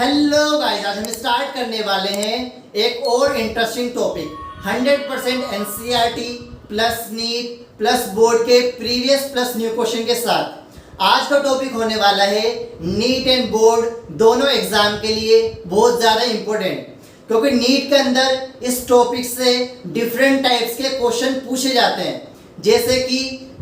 Hello guys, आज हम start करने वाले हैं एक और interesting topic 100% NCERT plus NEET plus board के प्रीवियस प्लस न्यू क्वेश्चन के साथ। आज का टॉपिक होने वाला है नीट एंड बोर्ड दोनों एग्जाम के लिए बहुत ज़्यादा इंपॉर्टेंट, क्योंकि नीट के अंदर इस टॉपिक से डिफरेंट टाइप्स के क्वेश्चन पूछे जाते हैं, जैसे कि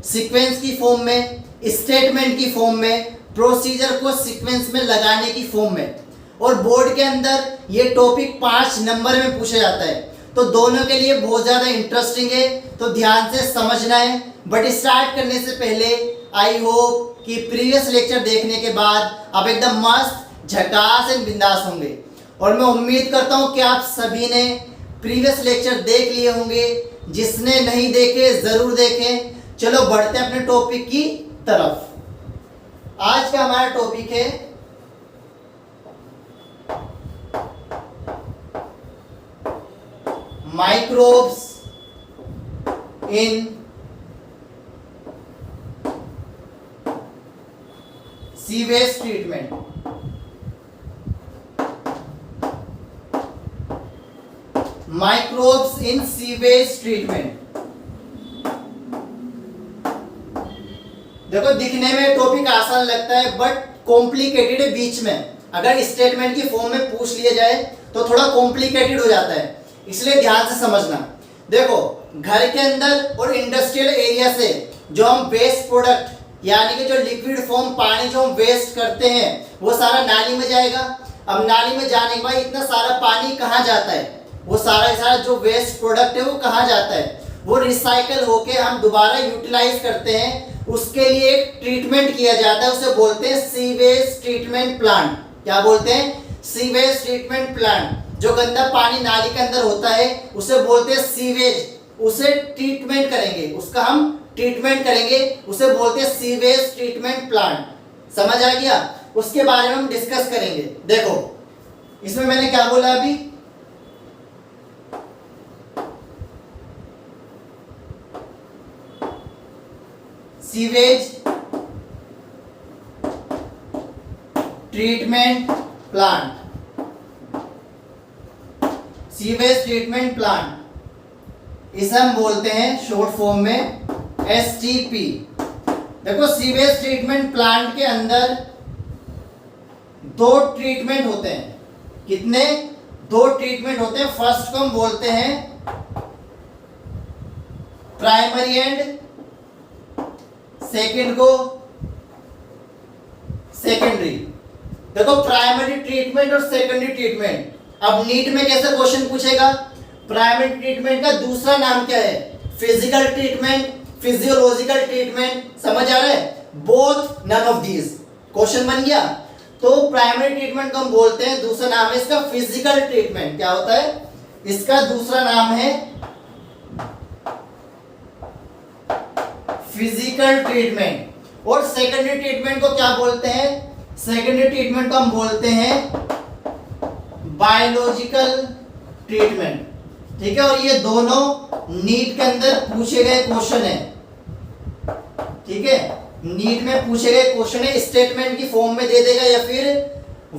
सीक्वेंस की फॉर्म में, स्टेटमेंट की फॉर्म में, प्रोसीजर को सीक्वेंस में लगाने की फॉर्म में। और बोर्ड के अंदर ये टॉपिक 5 नंबर में पूछा जाता है, तो दोनों के लिए बहुत ज़्यादा इंटरेस्टिंग है, तो ध्यान से समझना है। बट स्टार्ट करने से पहले आई होप कि प्रीवियस लेक्चर देखने के बाद आप एकदम मस्त झकास एंड बिंदास होंगे, और मैं उम्मीद करता हूँ कि आप सभी ने प्रीवियस लेक्चर देख लिए होंगे। जिसने नहीं देखे ज़रूर देखें। चलो बढ़ते हैं अपने टॉपिक की तरफ। आज का हमारा टॉपिक है microbes in sewage treatment. Microbes in sewage treatment. देखो, दिखने में टॉपिक आसान लगता है बट कॉम्प्लिकेटेड है बीच में। अगर स्टेटमेंट की फॉर्म में पूछ लिया जाए तो थोड़ा कॉम्प्लिकेटेड हो जाता है, इसलिए ध्यान से समझना। देखो, घर के अंदर और इंडस्ट्रियल एरिया से जो हम वेस्ट प्रोडक्ट यानी कि जो लिक्विड फॉर्म पानी जो हम वेस्ट करते हैं वो सारा नाली में जाएगा। अब नाली में जाने के बाद इतना सारा पानी कहाँ जाता है? वो सारा जो वेस्ट प्रोडक्ट है वो कहाँ जाता है? वो रिसाइकल होके हम दोबारा यूटिलाइज करते हैं। उसके लिए एक ट्रीटमेंट किया जाता है, उसे बोलते हैं सीवेज ट्रीटमेंट प्लांट। क्या बोलते हैं? Sewage treatment plant. जो गंदा पानी नाली के अंदर होता है उसे बोलते हैं सीवेज। उसे ट्रीटमेंट करेंगे, उसका हम ट्रीटमेंट करेंगे, उसे बोलते हैं सीवेज ट्रीटमेंट प्लांट। समझ आ गया? उसके बारे में हम डिस्कस करेंगे। देखो, इसमें मैंने क्या बोला अभी? Sewage treatment plant. Sewage treatment plant इसे हम बोलते हैं शॉर्ट फॉर्म में STP। देखो, सीवेज ट्रीटमेंट प्लांट के अंदर 2 ट्रीटमेंट होते हैं। कितने? 2 ट्रीटमेंट होते हैं। फर्स्ट को हम बोलते हैं प्राइमरी एंड सेकेंड को सेकेंडरी। देखो, प्राइमरी ट्रीटमेंट और सेकेंडरी ट्रीटमेंट। अब नीट में कैसे क्वेश्चन पूछेगा? प्राइमरी ट्रीटमेंट का दूसरा नाम क्या है? Physical treatment, physiological treatment. समझ आ रहा है? Both, none of these. Question बन गया। तो प्राइमरी ट्रीटमेंट को हम बोलते हैं, दूसरा नाम है इसका फिजिकल ट्रीटमेंट। क्या होता है? इसका दूसरा नाम है फिजिकल ट्रीटमेंट। और सेकेंडरी ट्रीटमेंट को क्या बोलते हैं? सेकेंडरी ट्रीटमेंट को हम बोलते हैं बायोलॉजिकल ट्रीटमेंट। ठीक है, और ये दोनों नीट के अंदर पूछे गए क्वेश्चन है। ठीक है, नीट में पूछे गए क्वेश्चन है। स्टेटमेंट की फॉर्म में दे देगा या फिर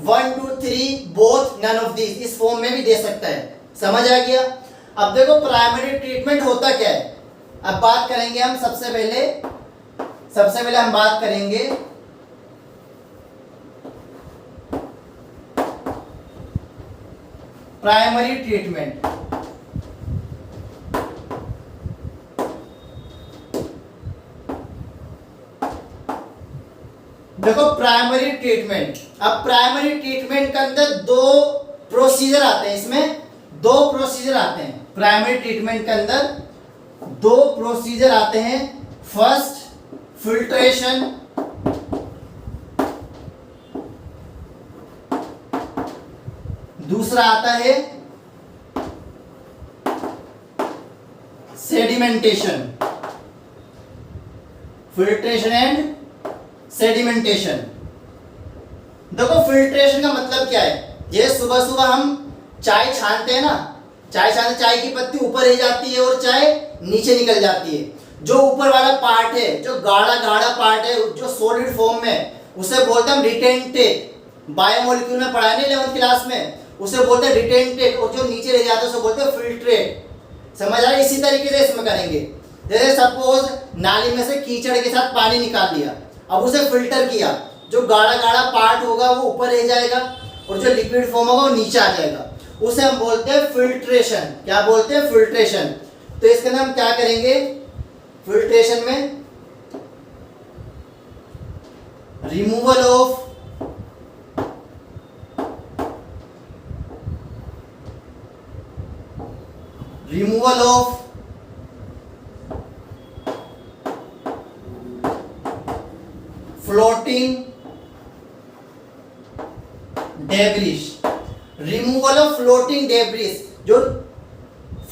1 2 3 बोथ, नन ऑफ दीज, इस फॉर्म में भी दे सकता है। समझ आ गया? अब देखो, प्राइमरी ट्रीटमेंट होता क्या है। अब बात करेंगे हम सबसे पहले हम बात करेंगे प्राइमरी ट्रीटमेंट। देखो, प्राइमरी ट्रीटमेंट। अब प्राइमरी ट्रीटमेंट के अंदर 2 प्रोसीजर आते हैं। इसमें 2 प्रोसीजर आते हैं। प्राइमरी ट्रीटमेंट के अंदर 2 प्रोसीजर आते हैं। फर्स्ट, फिल्ट्रेशन, दूसरा आता है सेडिमेंटेशन। Filtration and sedimentation. देखो, फिल्ट्रेशन का मतलब क्या है? ये सुबह सुबह हम चाय छानते हैं ना, चाय की पत्ती ऊपर रह जाती है और चाय नीचे निकल जाती है। जो ऊपर वाला पार्ट है, जो गाढ़ा गाढ़ा पार्ट है, जो सॉलिड फॉर्म में, उसे बोलते हैं हम रिटेंटेड। बायोमोलिक्यूल में पढ़ा नहीं 11th क्लास में, उसे बोलते हैं रिटेंटेड, और जो नीचे रह जाता है उसे बोलते हैं फिल्ट्रेट। समझ आ रहा है? इसी तरीके से इसमें करेंगे। जैसे सपोज नाली में से कीचड़ के साथ पानी निकाल लिया, अब उसे फिल्टर किया, जो गाढ़ा गाढ़ा पार्ट होगा वो ऊपर रह जाएगा और जो लिक्विड फॉर्म होगा वो नीचे आ जाएगा, उसे हम बोलते हैं फिल्ट्रेशन। क्या बोलते हैं? फिल्ट्रेशन। तो इसके अंदर हम क्या करेंगे फिल्ट्रेशन में? Removal of floating debris. Removal of floating debris, जो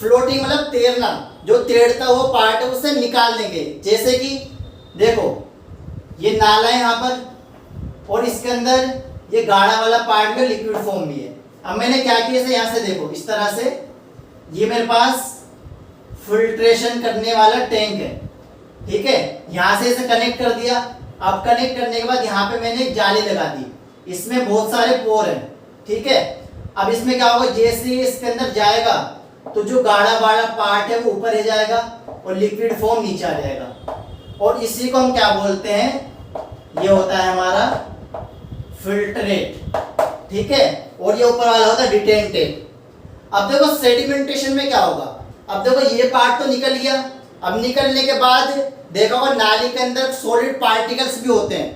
फ्लोटिंग मतलब तैरना, जो तैरता हुआ पार्ट है उसे निकाल देंगे। जैसे कि देखो ये नाला है यहाँ पर और इसके अंदर ये गाढ़ा वाला पार्ट में लिक्विड फॉर्म भी है। अब मैंने क्या किया, इसे यहाँ से देखो इस तरह से, ये मेरे पास फिल्ट्रेशन करने वाला टैंक है, ठीक है। यहाँ से इसे कनेक्ट कर दिया। अब कनेक्ट करने के बाद यहाँ पे मैंने एक जाली लगा दी, इसमें बहुत सारे पोर हैं, ठीक है। अब इसमें क्या होगा, जैसे ही इसके अंदर जाएगा तो जो गाढ़ा वाला पार्ट है वो ऊपर रह जाएगा और लिक्विड फॉर्म नीचे आ जाएगा, और इसी को हम क्या बोलते हैं, ये होता है हमारा फिल्ट्रेट, ठीक है। और ये ऊपर वाला होता है डिटेंटेड। अब देखो सेडिमेंटेशन में क्या होगा, अब देखो ये पार्ट तो निकल गया। अब निकलने के बाद देखा होगा नाली के अंदर सॉलिड पार्टिकल्स भी होते हैं,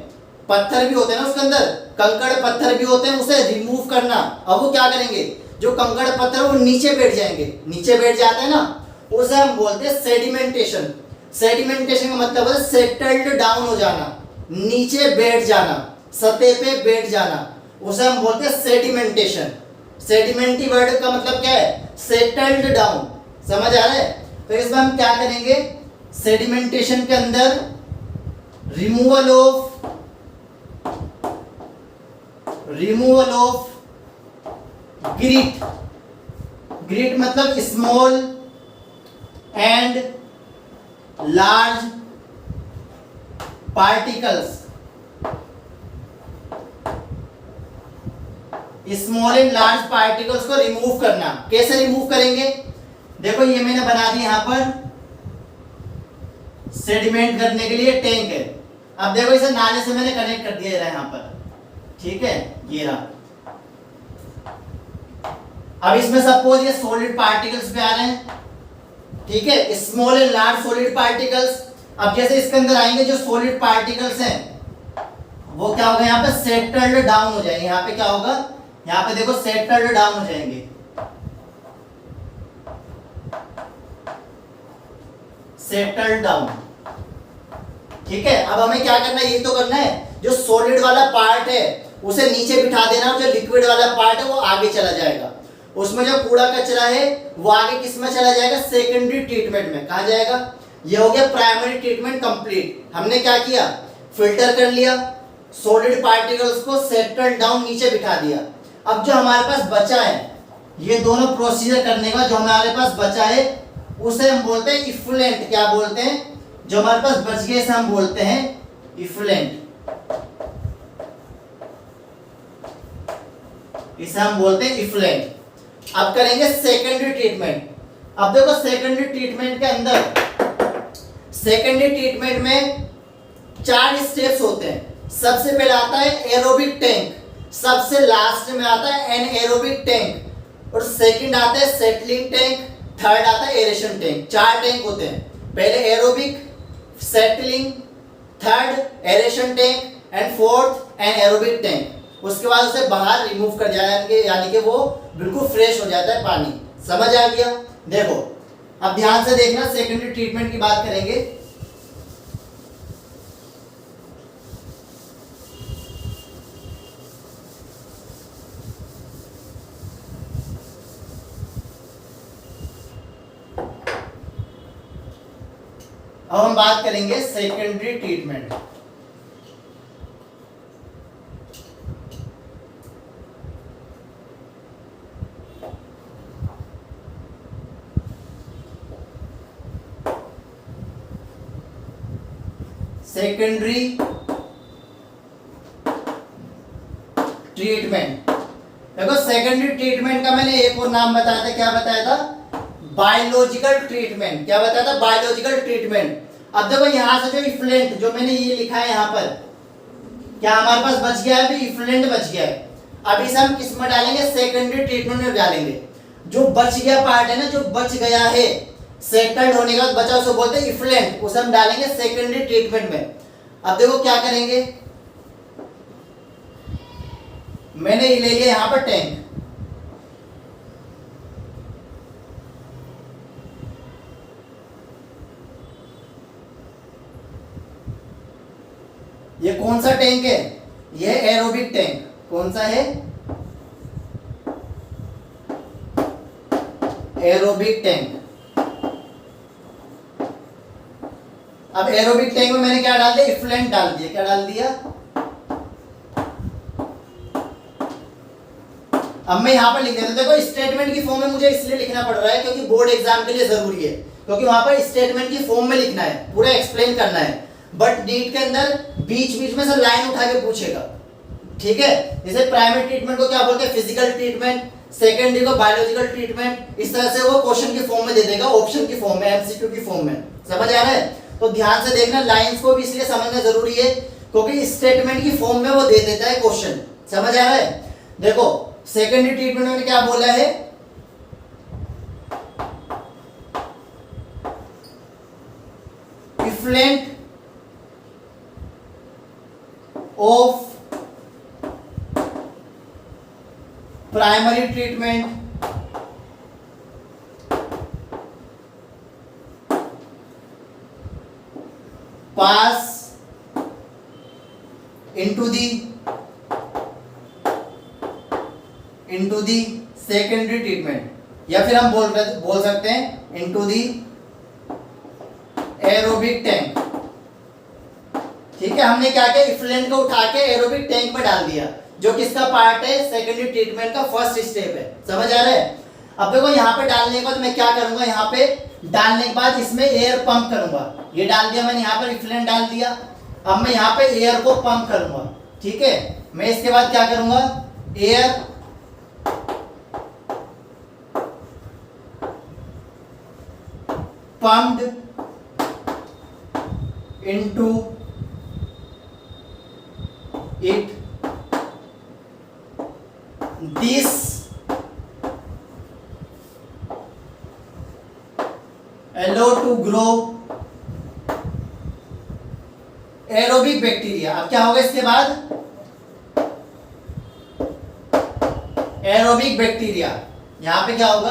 पत्थर भी होते हैं ना उसके अंदर, कंकड़ पत्थर भी होते हैं, उसे रिमूव करना। अब वो क्या करेंगे, जो कंकड़ पत्थर वो नीचे बैठ जाएंगे, नीचे बैठ जाते हैं ना, उसे हम बोलते हैं सेडिमेंटेशन। सेडिमेंटेशन का मतलब है सेटल्ड डाउन हो जाना, नीचे बैठ जाना, सतह पे बैठ जाना, उसे हम बोलते हैं सेडिमेंटेशन। सेडिमेंटी वर्ड का मतलब क्या है, सेटल्ड डाउन। समझ आ रहा है? तो इसमें हम क्या करेंगे, सेडिमेंटेशन के अंदर रिमूवल ऑफ ग्रिट। ग्रिट मतलब small and large particles. Small and large particles को रिमूव करना। कैसे रिमूव करेंगे, देखो ये मैंने बना दी यहां पर सेडिमेंट करने के लिए टैंक है। अब देखो इसे नाले से मैंने कनेक्ट कर दिया यहां पर, ठीक है, ये रहा। अब इसमें सपोज ये सॉलिड पार्टिकल्स भी आ रहे हैं, ठीक है, small and large solid particles. अब जैसे इसके अंदर आएंगे जो सॉलिड पार्टिकल्स हैं वो क्या होगा, यहाँ पे सेटल्ड डाउन हो जाएंगे। यहाँ पे क्या होगा, यहाँ पे देखो सेटल्ड डाउन हो जाएंगे, सेटल्ड डाउन, ठीक है। अब हमें क्या करना है, ये तो करना है जो सॉलिड वाला पार्ट है उसे नीचे बिठा देना, जो लिक्विड वाला पार्ट है वो आगे चला जाएगा। उसमें जो कूड़ा कचरा है वो आगे किस में चला जाएगा, सेकेंडरी ट्रीटमेंट में। कहा जाएगा, ये हो गया प्राइमरी ट्रीटमेंट कंप्लीट। हमने क्या किया, फिल्टर कर लिया, सॉलिड पार्टिकल्स को सेटल डाउन नीचे बिठा दिया। अब जो हमारे पास बचा है, ये दोनों प्रोसीजर करने का जो हमारे पास बचा है उसे हम बोलते हैं इफ्लुएंट। क्या बोलते हैं, जो हमारे पास बच गए इसे हम बोलते हैं इफ्लुएंट, इसे हम बोलते हैं इफ्लुएंट। अब करेंगे सेकेंडरी ट्रीटमेंट। अब देखो सेकेंडरी ट्रीटमेंट के अंदर, सेकेंडरी ट्रीटमेंट में 4 स्टेप्स होते हैं। सबसे पहले आता है एरोबिक टैंक, सबसे लास्ट में आता है एनएरोबिक टैंक, और सेकंड आता है सेटलिंग टैंक, थर्ड आता है एरेशन टैंक। 4 टैंक होते हैं, पहले aerobic, settling, third aeration tank and fourth anaerobic tank. उसके बाद उसे बाहर रिमूव कर जाएंगे, यानी कि वो बिल्कुल फ्रेश हो जाता है पानी। समझ आ गया? देखो अब ध्यान से देखना, सेकेंडरी ट्रीटमेंट की बात करेंगे। अब हम बात करेंगे सेकेंडरी ट्रीटमेंट। Secondary treatment. देखो सेकेंडरी ट्रीटमेंट का मैंने एक और नाम बताया था, क्या बताया था? Biological treatment. क्या बताया था? Biological treatment. अब देखो यहां से जो इफ्लुएंट जो मैंने ये लिखा है यहां पर, क्या हमारे पास बच गया है? अभी इफ्लुएंट बच गया है। अब इसे हम किस में डालेंगे? सेकेंडरी ट्रीटमेंट में डालेंगे। जो बच गया पार्ट है ना, जो बच गया है सेटल्ड होने के बाद बचा, उसे बोलते हैं इफ्लुएंट, उसे हम डालेंगे सेकेंडरी ट्रीटमेंट में। अब देखो क्या करेंगे, मैंने ले लिया यहां पर टैंक। ये कौन सा टैंक है? ये एरोबिक टैंक। कौन सा है? Aerobic tank. अब एरोबिक टैंक में मैंने क्या डाल दिया? इफ्लुएंट डाल दिया। क्या डाल दिया? अब मैं यहां पर लिख देता हूं। देखो स्टेटमेंट की फॉर्म में मुझे इसलिए लिखना पड़ रहा है क्योंकि बोर्ड एग्जाम के लिए जरूरी है, क्योंकि वहां पर स्टेटमेंट की फॉर्म में लिखना है, पूरा एक्सप्लेन करना है। बट नीट के अंदर बीच बीच में से लाइन उठा के पूछेगा, ठीक है? जैसे प्राइमरी ट्रीटमेंट को क्या बोलते हैं? Physical treatment. सेकेंडरी को बायोलॉजिकल ट्रीटमेंट। इस तरह से वो क्वेश्चन की फॉर्म में दे देगा, ऑप्शन की फॉर्म में, एमसीक्यू की फॉर्म में। समझ आ रहा है? तो ध्यान से देखना, लाइंस को भी इसलिए समझना जरूरी है क्योंकि स्टेटमेंट की फॉर्म में वो दे देता है क्वेश्चन। समझ आ रहा है? देखो सेकेंडरी ट्रीटमेंट में क्या बोला है? Effluent of primary treatment pass into the secondary treatment, या फिर हम बोल सकते हैं into the aerobic tank। ठीक है, हमने क्या किया? इफ्लुएंट को उठा के एरोबिक टैंक में डाल दिया, जो किसका पार्ट है? सेकेंडरी ट्रीटमेंट का फर्स्ट स्टेप है। समझ आ रहा है? अब देखो यहाँ पे डालने के बाद मैं क्या करूंगा? यहाँ पे डालने के बाद इसमें एयर पंप करूंगा। ये डाल दिया मैंने, यहाँ पर इफ्लुएंट डाल दिया। अब मैं यहाँ पे एयर को पंप करूंगा, ठीक है? मैं इसके बाद क्या करूंगा? Air pumped into it, this allow to grow aerobic bacteria. अब क्या होगा इसके बाद? Aerobic bacteria. यहां पे क्या होगा?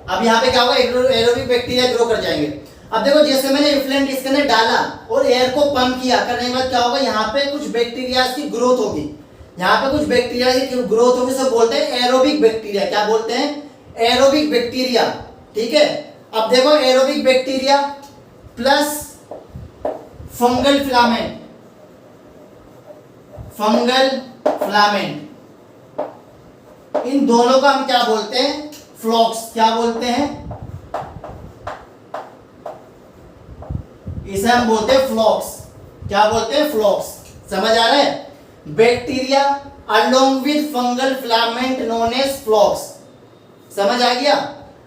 अब यहाँ पे क्या होगा? एरोबिक बैक्टीरिया ग्रो कर जाएंगे। अब देखो जैसे मैंने इफ्लुएंट इसके अंदर डाला और एयर को पंप किया, करने के बाद क्या होगा? यहाँ पे कुछ बैक्टीरिया की ग्रोथ होगी। यहाँ पे कुछ बैक्टीरिया की ग्रोथ होगी, सब बोलते हैं एरोबिक बैक्टीरिया। क्या बोलते हैं? Aerobic bacteria. ठीक है, अब देखो aerobic bacteria plus fungal filament, fungal filament, इन दोनों का हम क्या बोलते हैं? फ्लॉक्स। क्या बोलते हैं? इसे हम बोलते हैं फ्लॉक्स। क्या बोलते हैं? फ्लॉक्स। समझ आ रहा है? Bacteria along with fungal filament known as flocs. समझ आ गया?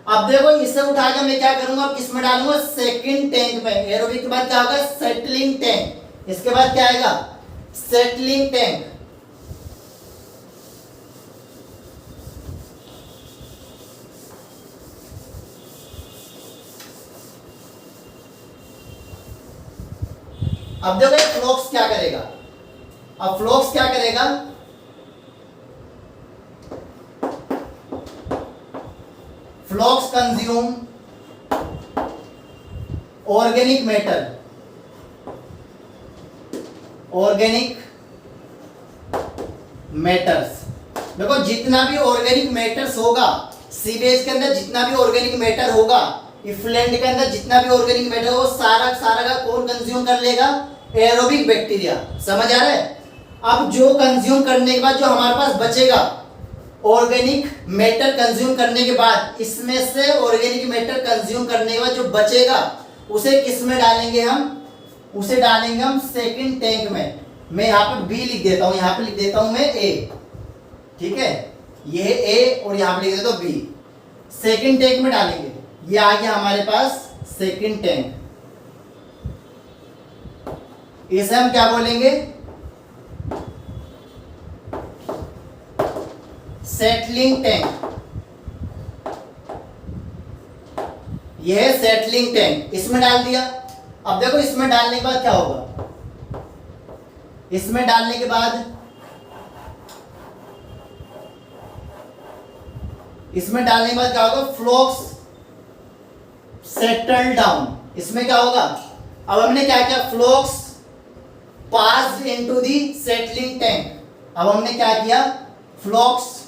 अब देखो इसे उठा के मैं क्या करूंगा? किस में डालूंगा? सेकंड टैंक में। एरोबिक के बाद क्या होगा? Settling tank. इसके बाद क्या आएगा? Settling tank. अब देखो फ्लॉक्स क्या करेगा? अब फ्लॉक्स क्या करेगा? Flocs consume organic matter, organic matters. देखो जितना भी ऑर्गेनिक मैटर्स होगा, सीवेज के अंदर जितना भी ऑर्गेनिक मैटर होगा, इफ्लुएंट के अंदर जितना भी ऑर्गेनिक मैटर हो, सारा सारा का कौन कंज्यूम कर लेगा? Aerobic bacteria. समझ आ रहा है? अब जो कंज्यूम करने के बाद जो हमारे पास बचेगा, ऑर्गेनिक मैटर कंज्यूम करने के बाद, इसमें से ऑर्गेनिक मैटर कंज्यूम करने के बाद जो बचेगा उसे किस में डालेंगे हम? उसे डालेंगे हम सेकंड टैंक में। मैं यहाँ पे बी लिख देता हूँ, यहाँ पे लिख देता हूँ मैं ए, ठीक है, ये ए और यहाँ पे लिख देता हूँ बी। सेकंड टैंक में डालेंगे, ये आ गया हमारे पास सेकंड टैंक। इसे हम क्या बोलेंगे, सेटलिंग टैंक। यह है सेटलिंग टैंक, इसमें डाल दिया। अब देखो इसमें डालने के बाद क्या होगा, इसमें डालने के बाद, इसमें डालने के बाद क्या होगा, फ्लोक्स सेटल डाउन। इसमें क्या होगा, अब हमने क्या किया, flocs pass into the settling tank. अब हमने क्या किया, flocs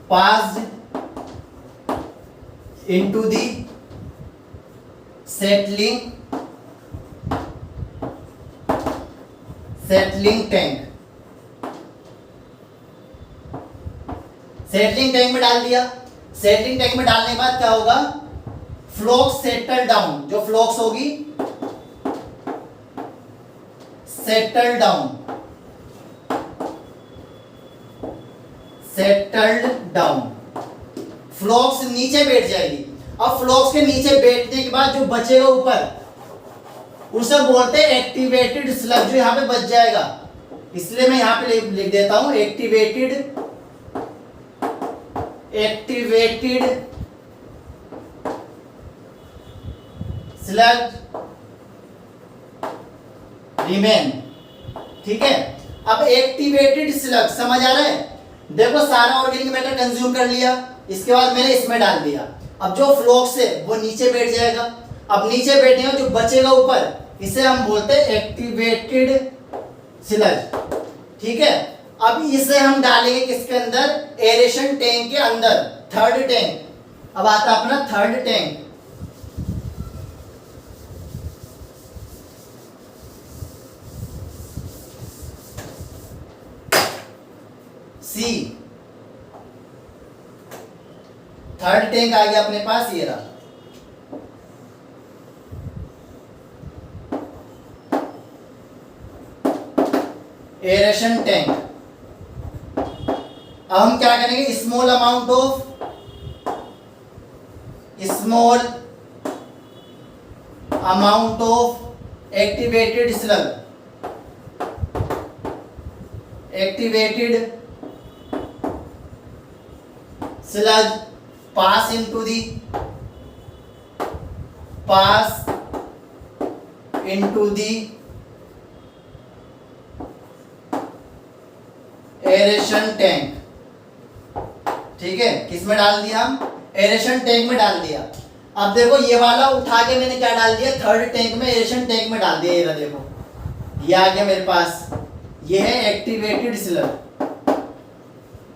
passed into the settling tank। Settling tank में डाल दिया। सेटलिंग टैंक में डालने के बाद क्या होगा, फ्लोक्स सेटल डाउन, जो फ्लोक्स होगी settle down, settled down, flocs नीचे बैठ जाएगी। अब फ्लोक्स के नीचे बैठने के बाद जो बचेगा ऊपर, उसे बोलते हैं एक्टिवेटेड स्लग, जो यहां पे बच जाएगा। इसलिए मैं यहां पे लिख देता हूं एक्टिवेटेड स्लग रिमेन, ठीक है। अब एक्टिवेटेड स्लग समझ आ रहा है, देखो सारा ऑर्गेनिक मैटर कंज्यूम कर लिया, इसके बाद मैंने इसमें डाल दिया। अब जो फ्लोक्स है वो नीचे बैठ जाएगा। अब नीचे बैठेगा, जो बचेगा ऊपर, इसे हम बोलते हैं एक्टिवेटेड स्लज, ठीक है। अब इसे हम डालेंगे किसके अंदर, एरेशन टैंक के अंदर, थर्ड टैंक। अब आता अपना थर्ड टैंक, सी। थर्ड टैंक आ गया अपने पास, ये रहा। Aeration tank. अब हम क्या करेंगे, small amount of activated slug, sludge pass into the aeration tank, ठीक है। किस में डाल दिया हम, एरेशन टैंक में डाल दिया। अब देखो ये वाला उठा के मैंने क्या डाल दिया, थर्ड टैंक में, एरेशन टैंक में डाल दिया। ये देखो ये आ गया मेरे पास, ये है एक्टिवेटेड स्लग।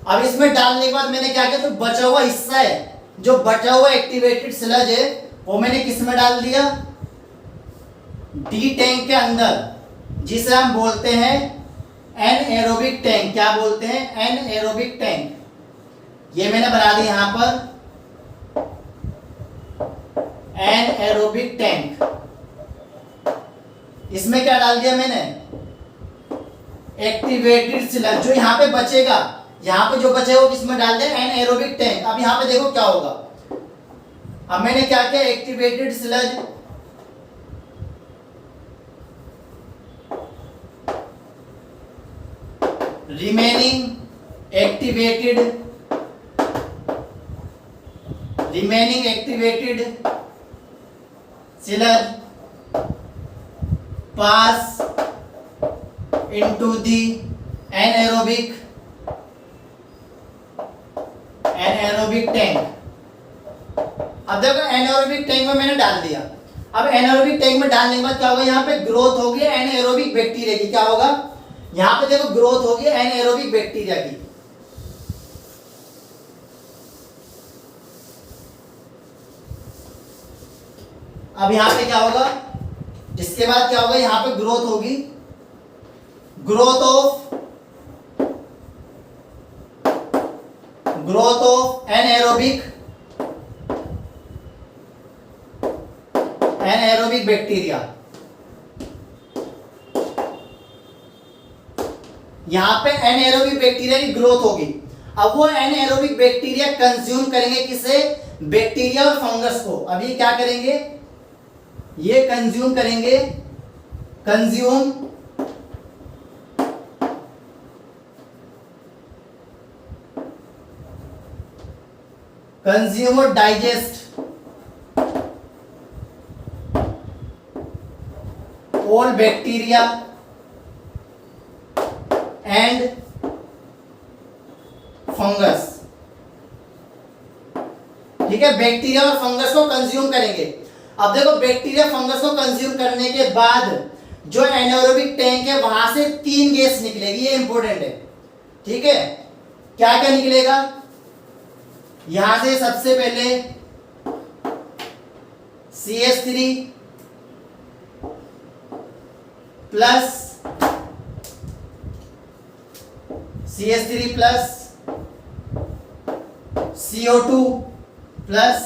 अब इसमें डालने के बाद मैंने क्या किया, तो बचा हुआ हिस्सा है, जो बचा हुआ एक्टिवेटेड स्लज है, वो मैंने किस में डाल दिया, डी टैंक के अंदर, जिसे हम बोलते हैं एनएरोबिक टैंक। क्या बोलते हैं, एनएरोबिक टैंक। ये मैंने बना दिया यहां पर एनएरोबिक टैंक। इसमें क्या डाल दिया मैंने, एक्टिवेटेड स्लज, जो यहां पे बचेगा, यहां पे जो बचे वो किसमें डाल दिया, एनएरोबिक टैंक। अब यहां पे देखो क्या होगा, अब मैंने क्या किया, activated sludge remaining activated sludge pass into the anaerobic tank. अब देखो एनाएरोबिक टैंक में मैंने डाल दिया। अब एनाएरोबिक टैंक में डालने के बाद क्या होगा, यहाँ पे ग्रोथ होगी एनाएरोबिक बैक्टीरिया की। क्या होगा, यहाँ पे देखो ग्रोथ होगी एनाएरोबिक बैक्टीरिया की। अब यहाँ पे क्या होगा, इसके बाद क्या होगा, यहाँ पे ग्रोथ होगी, ग्रोथ ऑफ एनाएरोबिक एनएरोबिक बैक्टीरिया, यहां पे एनएरोबिक बैक्टीरिया की ग्रोथ होगी। अब वो एनएरोबिक बैक्टीरिया कंज्यूम करेंगे किसे? बैक्टीरिया और फंगस को। अब ये क्या करेंगे? ये कंज्यूम करेंगे, कंज्यूम और digest all bacteria and fungus. ठीक है, बैक्टीरिया और फंगस को कंज्यूम करेंगे। अब देखो, बैक्टीरिया फंगस को कंज्यूम करने के बाद जो एनारोबिक टैंक है वहां से 3 गैस निकलेगी, ये इंपॉर्टेंट है। ठीक है, क्या क्या निकलेगा? यहां से सबसे पहले CH3 plus CO2 plus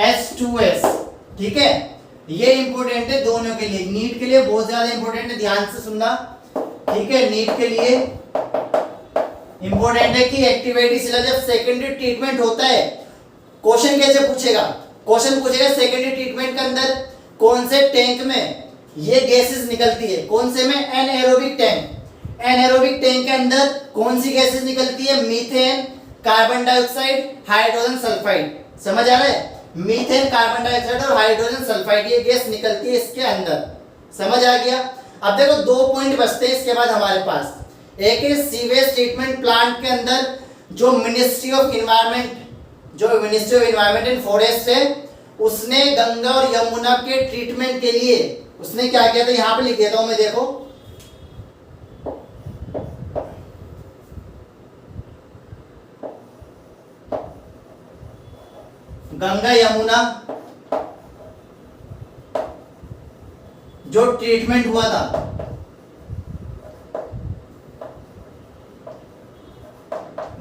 H2S। ठीक है, ये इंपॉर्टेंट है दोनों के लिए, नीट के लिए बहुत ज्यादा इंपॉर्टेंट है, ध्यान से सुनना। ठीक है, नीट के लिए इंपॉर्टेंट है कि एक्टिविटी सिला जब सेकेंडरी ट्रीटमेंट होता है, क्वेश्चन कैसे पूछेगा? क्वेश्चन पूछेगा सेकेंडरी ट्रीटमेंट के अंदर कौन से टैंक में ये गैसेस निकलती है, कौन से में? Anaerobic tank. एनएरोबिक टैंक के अंदर कौन सी गैसेस निकलती है? Methane, carbon dioxide, hydrogen sulphide. समझ आ रहा है? मीथेन, कार्बन डाइऑक्साइड और हाइड्रोजन सल्फाइड ये गैस निकलती है इसके अंदर। समझ आ गया? अब देखो 2 पॉइंट बचते हैं इसके बाद हमारे पास। एक है सीवेज ट्रीटमेंट प्लांट के अंदर जो ministry of environment and forest है, उसने गंगा और यमुना के ट्रीटमेंट के लिए उसने क्या किया था? यहां पे लिख देता हूं मैं, देखो गंगा यमुना जो ट्रीटमेंट हुआ था,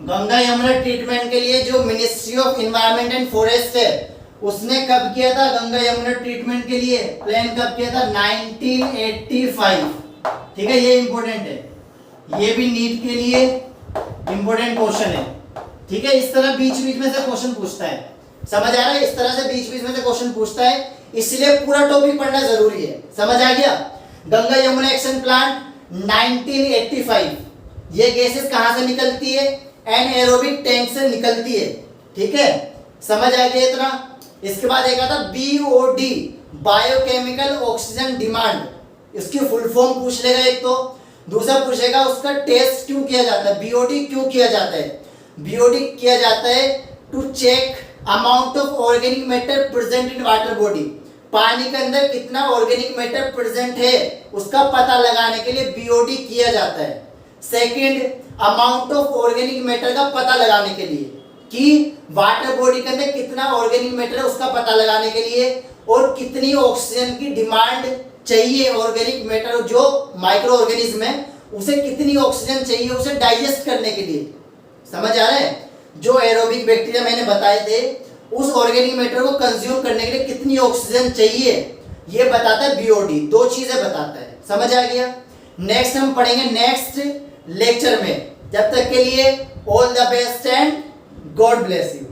गंगा यमुना ट्रीटमेंट के लिए जो ministry of environment and forest है उसने कब किया था? गंगा यमुना ट्रीटमेंट के लिए प्लान कब किया था? 1985। ठीक है, ये इंपॉर्टेंट है, ये भी नीट के लिए इंपॉर्टेंट क्वेश्चन है। ठीक है, इस तरह बीच बीच में से क्वेश्चन पूछता है। समझ आ रहा है? इस तरह से बीच बीच में से क्वेश्चन पूछता है, इसलिए पूरा टॉपिक पढ़ना जरूरी है। समझ आ गया? गंगा यमुना एक्शन प्लांट 1985, ये गैसेस कहां से निकलती है? एनएरोबिक टैंक से निकलती है। ठीक है, समझ आ गया इतना? इसके बाद एक आता BOD, बायोकेमिकल ऑक्सीजन डिमांड, इसकी फुल फॉर्म पूछ लेगा एक तो। दूसरा पूछेगा उसका टेस्ट क्यों किया जाता है? BOD क्यों किया जाता है? BOD किया जाता है to check amount of organic matter present in water body. पानी के अंदर कितना ऑर्गेनिक मैटर प्रेजेंट है उसका पता लगाने के लिए BOD किया जाता है। Second, amount of organic matter का पता लगाने के लिए कि वाटर बॉडी के अंदर कितना ऑर्गेनिक मैटर है उसका पता लगाने के लिए, और कितनी ऑक्सीजन की डिमांड चाहिए ऑर्गेनिक मैटर जो माइक्रो ऑर्गेनिज्म है उसे कितनी ऑक्सीजन चाहिए उसे डाइजेस्ट करने के लिए। समझ आ रहा है? जो एरोबिक बैक्टीरिया मैंने बताए थे उस ऑर्गेनिक मैटर को कंज्यूम करने के लिए कितनी ऑक्सीजन चाहिए ये बताता है BOD। 2 चीजें बताता है। समझ आ गया? नेक्स्ट हम पढ़ेंगे नेक्स्ट लेक्चर में। जब तक के लिए all the best and God bless you.